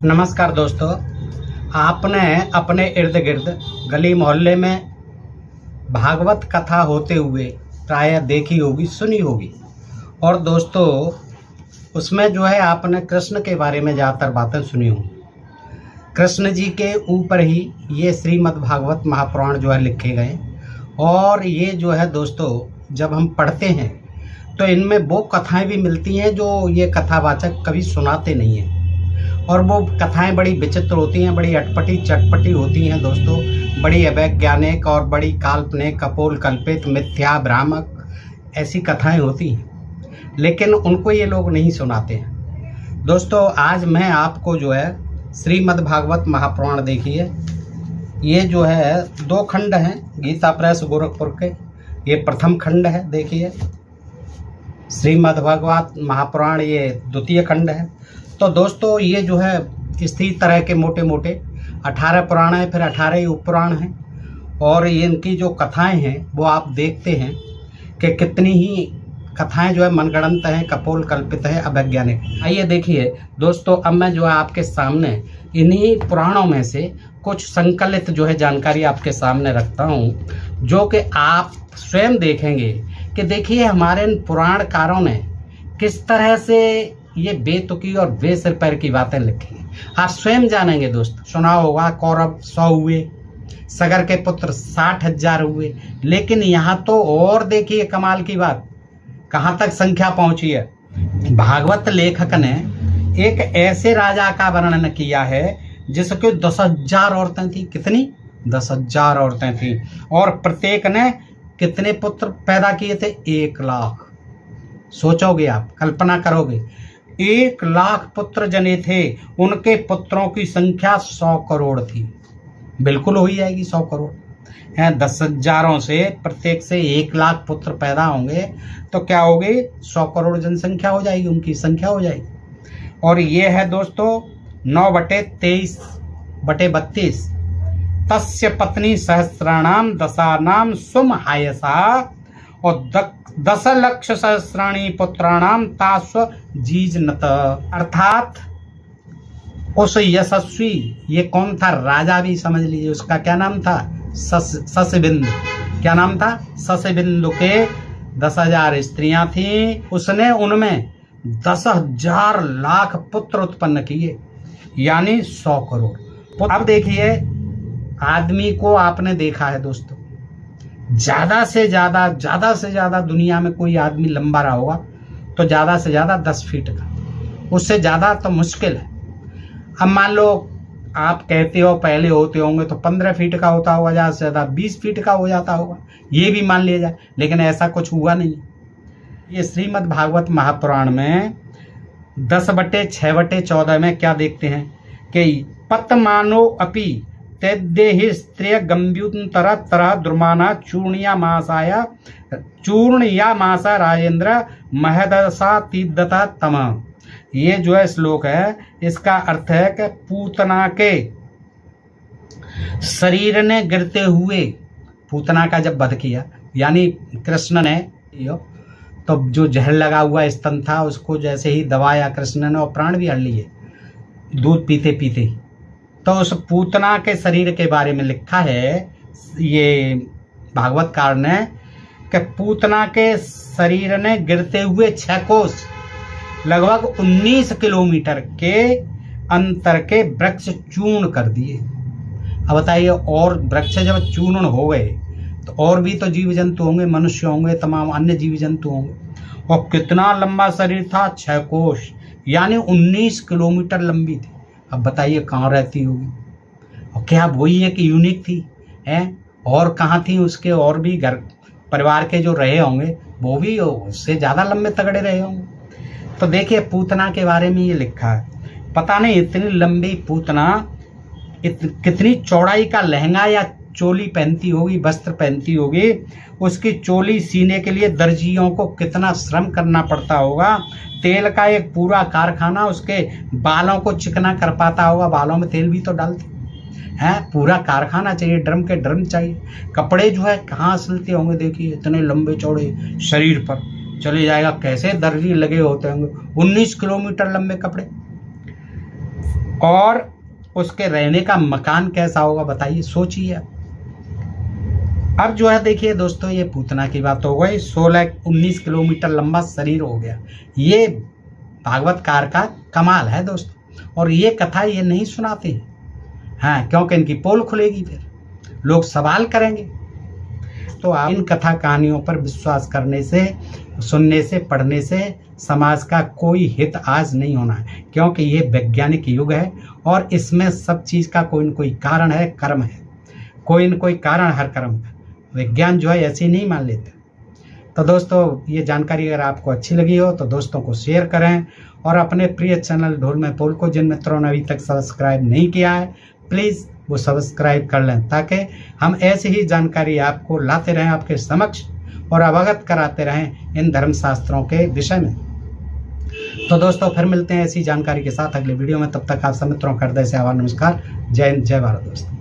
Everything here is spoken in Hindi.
नमस्कार दोस्तों, आपने अपने इर्द गिर्द गली मोहल्ले में भागवत कथा होते हुए प्रायः देखी होगी, सुनी होगी। और दोस्तों उसमें जो है आपने कृष्ण के बारे में ज़्यादातर बातें सुनी होंगी। कृष्ण जी के ऊपर ही ये श्रीमद् भागवत महापुराण जो है लिखे गए। और ये जो है दोस्तों जब हम पढ़ते हैं तो इनमें वो कथाएं भी मिलती हैं जो ये कथावाचक कभी सुनाते नहीं हैं। और वो कथाएं बड़ी विचित्र होती हैं, बड़ी अटपटी चटपटी होती हैं दोस्तों, बड़ी अवैज्ञानिक और बड़ी काल्पनिक, कपोल कल्पित, मिथ्या, भ्रामक ऐसी कथाएं होती हैं, लेकिन उनको ये लोग नहीं सुनाते हैं। दोस्तों आज मैं आपको जो है श्रीमद् भागवत महापुराण देखिए, ये जो है 2 खंड हैं गीता प्रेस गोरखपुर के। ये प्रथम खंड है, देखिए श्रीमद् भागवत महापुराण ये द्वितीय खंड है। तो दोस्तों ये जो है इसी तरह के मोटे मोटे 18 पुराण हैं, फिर 18 ही उपपुराण हैं। और इनकी जो कथाएं हैं वो आप देखते हैं कि कितनी ही कथाएं जो है मनगढ़ंत हैं, कपोल कल्पित है, अवैज्ञानिक। आइए देखिए दोस्तों, अब मैं जो है आपके सामने इन्हीं पुराणों में से कुछ संकलित जो है जानकारी आपके सामने रखता हूँ, जो कि आप स्वयं देखेंगे कि देखिए हमारे इन पुराणकारों ने किस तरह से ये बेतुकी और बेसिर पैर की बातें लिखी हैं। आप स्वयं जानेंगे दोस्त। सुना होगा कौरव 100 हुए, सगर के पुत्र 60,000 हुए, लेकिन यहाँ तो और देखिए कमाल की बात कहाँ तक संख्या पहुंची है। भागवत लेखक ने एक ऐसे राजा का वर्णन किया है जिसके 10,000 औरतें थी। कितनी? 10,000 औरतें थी। और प्रत्येक ने कितने पुत्र पैदा किए थे? 1 लाख। सोचोगे आप, कल्पना करोगे, 1 लाख पुत्र जने थे। उनके पुत्रों की संख्या 100 करोड़ थी। बिल्कुल हो ही जाएगी 100 करोड़ हैं। 10,000 से प्रत्येक से 1 लाख पुत्र पैदा होंगे तो क्या होगी? 100 करोड़ जनसंख्या हो जाएगी, उनकी संख्या हो जाएगी। और ये है दोस्तों 9/23/32। तस्य पत्नी सहस्राणाम दशानाम सुमहायसा और 10 लक्ष सहस्राणी पुत्राणाम तास्व जीजनत। अर्थात उस यशस्वी, ये कौन था? राजा भी समझ लीजिए, उसका क्या नाम था? शशबिंदु। क्या नाम था? शशबिंदु के 10,000 स्त्रियां थीं। उसने उनमें 10,000 लाख पुत्र उत्पन्न किए, यानी 100 करोड़। अब देखिए आदमी को आपने देखा है दोस्तों, ज्यादा से ज्यादा दुनिया में कोई आदमी लंबा रहा होगा तो ज्यादा से ज्यादा 10 फीट का, उससे ज्यादा तो मुश्किल है। अब मान लो आप कहते हो पहले होते होंगे तो 15 फीट का होता होगा, ज्यादा से ज्यादा 20 फीट का हो जाता होगा, ये भी मान लिया जाए, लेकिन ऐसा कुछ हुआ नहीं। ये श्रीमद् भागवत महापुराण में 10/6/14 में क्या देखते हैं कि पतमानो अपि तैदेहि स्त्रिय गंभ्युतर तरह दुर्माना चूर्णिया मासा राजेंद्र महदसा तीदता तम। ये जो है श्लोक है, इसका अर्थ है कि पूतना के शरीर ने गिरते हुए, पूतना का जब वध किया यानी कृष्ण ने, तो जो जहर लगा हुआ स्तन था उसको जैसे ही दबाया कृष्ण ने और प्राण भी हर लिए दूध पीते पीते। तो उस पूतना के शरीर के बारे में लिखा है ये भागवतकार ने कि पूतना के शरीर ने गिरते हुए 6 कोस लगभग 19 किलोमीटर के अंतर के वृक्ष चूर्ण कर दिए। अब बताइए, और वृक्ष जब चूर्ण हो गए तो और भी तो जीव जंतु होंगे, मनुष्य होंगे, तमाम अन्य जीव जंतु होंगे। और कितना लंबा शरीर था? 6 कोस, यानी 19 किलोमीटर लंबी थी। अब बताइए कहाँ रहती होगी? और क्या वही एक यूनिक थी हैं? और कहाँ थी उसके और भी घर परिवार के जो रहे होंगे वो भी उससे ज़्यादा लंबे तगड़े रहे होंगे। तो देखिए पूतना के बारे में ये लिखा है। पता नहीं इतनी लंबी पूतना कितनी चौड़ाई का लहंगा या चोली पहनती होगी, वस्त्र पहनती होगी। उसकी चोली सीने के लिए दर्जियों को कितना श्रम करना पड़ता होगा। तेल का एक पूरा कारखाना उसके बालों को चिकना कर पाता होगा। बालों में तेल भी तो डालते हैं, पूरा कारखाना चाहिए, ड्रम के ड्रम चाहिए। कपड़े जो है कहाँ सिलते होंगे? देखिए इतने लंबे चौड़े शरीर पर चले जाएगा, कैसे दर्जी लगे होते होंगे। 19 किलोमीटर लंबे कपड़े। और उसके रहने का मकान कैसा होगा बताइए, सोचिए। अब जो है देखिए दोस्तों, ये पूतना की बात हो गई। 16-19 किलोमीटर लंबा शरीर हो गया। ये भागवतकार का कमाल है दोस्तों। और ये कथा ये नहीं सुनाते हैं, क्योंकि इनकी पोल खुलेगी, फिर लोग सवाल करेंगे। तो आप इन कथा कहानियों पर विश्वास करने से, सुनने से, पढ़ने से समाज का कोई हित आज नहीं होना है, क्योंकि ये वैज्ञानिक युग है और इसमें सब चीज़ का कोई न कोई कारण है, कर्म है, कोई न कोई कारण हर कर्म का। विज्ञान जो है ऐसे ही नहीं मान लेते। तो दोस्तों, ये जानकारी अगर आपको अच्छी लगी हो तो दोस्तों को शेयर करें और अपने प्रिय चैनल ढोल में पोल को, जिन मित्रों ने अभी तक सब्सक्राइब नहीं किया है, प्लीज़ वो सब्सक्राइब कर लें, ताकि हम ऐसी ही जानकारी आपको लाते रहें आपके समक्ष और अवगत कराते रहें इन धर्मशास्त्रों के विषय में। तो दोस्तों, फिर मिलते हैं ऐसी जानकारी के साथ अगले वीडियो में। तब तक आप सब मित्रों का हृदय से आभार, नमस्कार, जय हिंद, जय भारत दोस्तों।